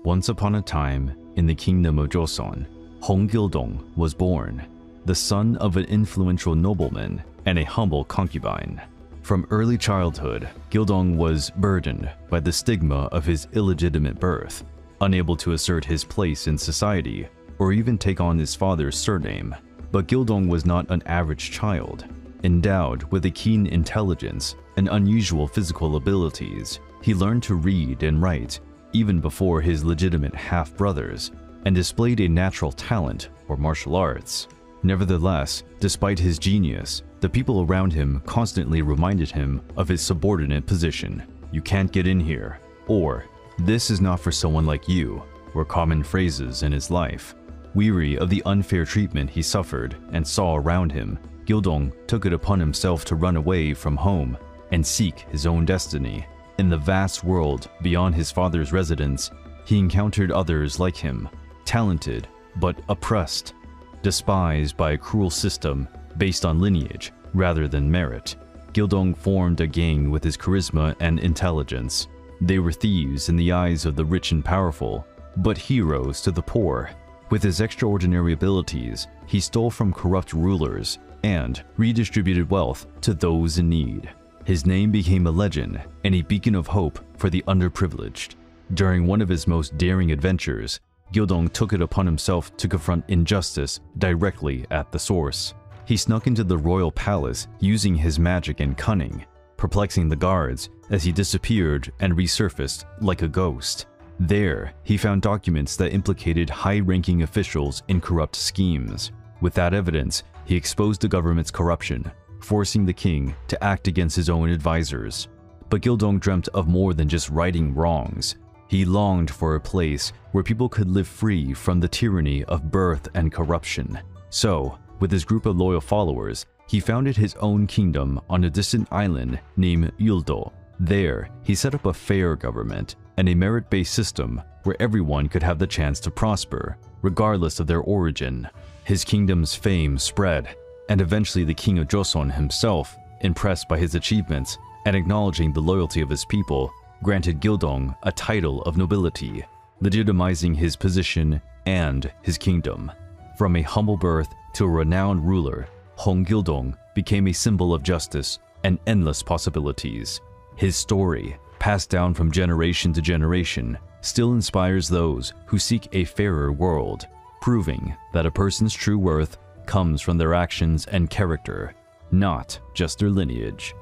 Once upon a time, in the kingdom of Joseon, Hong Gildong was born, the son of an influential nobleman and a humble concubine. From early childhood, Gildong was burdened by the stigma of his illegitimate birth, unable to assert his place in society or even take on his father's surname. But Gildong was not an average child. Endowed with a keen intelligence and unusual physical abilities, he learned to read and write even before his legitimate half-brothers, and displayed a natural talent for martial arts. Nevertheless, despite his genius, the people around him constantly reminded him of his subordinate position. "You can't get in here," or "This is not for someone like you," were common phrases in his life. Weary of the unfair treatment he suffered and saw around him, Gildong took it upon himself to run away from home and seek his own destiny. In the vast world beyond his father's residence, he encountered others like him, talented but oppressed, despised by a cruel system based on lineage rather than merit. Gildong formed a gang with his charisma and intelligence. They were thieves in the eyes of the rich and powerful, but heroes to the poor. With his extraordinary abilities, he stole from corrupt rulers and redistributed wealth to those in need. His name became a legend and a beacon of hope for the underprivileged. During one of his most daring adventures, Gildong took it upon himself to confront injustice directly at the source. He snuck into the royal palace using his magic and cunning, perplexing the guards as he disappeared and resurfaced like a ghost. There, he found documents that implicated high-ranking officials in corrupt schemes. With that evidence, he exposed the government's corruption, forcing the king to act against his own advisors. But Gildong dreamt of more than just righting wrongs. He longed for a place where people could live free from the tyranny of birth and corruption. So, with his group of loyal followers, he founded his own kingdom on a distant island named Yuldo. There, he set up a fair government and a merit-based system where everyone could have the chance to prosper, regardless of their origin. His kingdom's fame spread, and eventually the king of Joseon himself, impressed by his achievements and acknowledging the loyalty of his people, granted Gildong a title of nobility, legitimizing his position and his kingdom. From a humble birth to a renowned ruler, Hong Gildong became a symbol of justice and endless possibilities. His story, passed down from generation to generation, still inspires those who seek a fairer world, proving that a person's true worth comes from their actions and character, not just their lineage.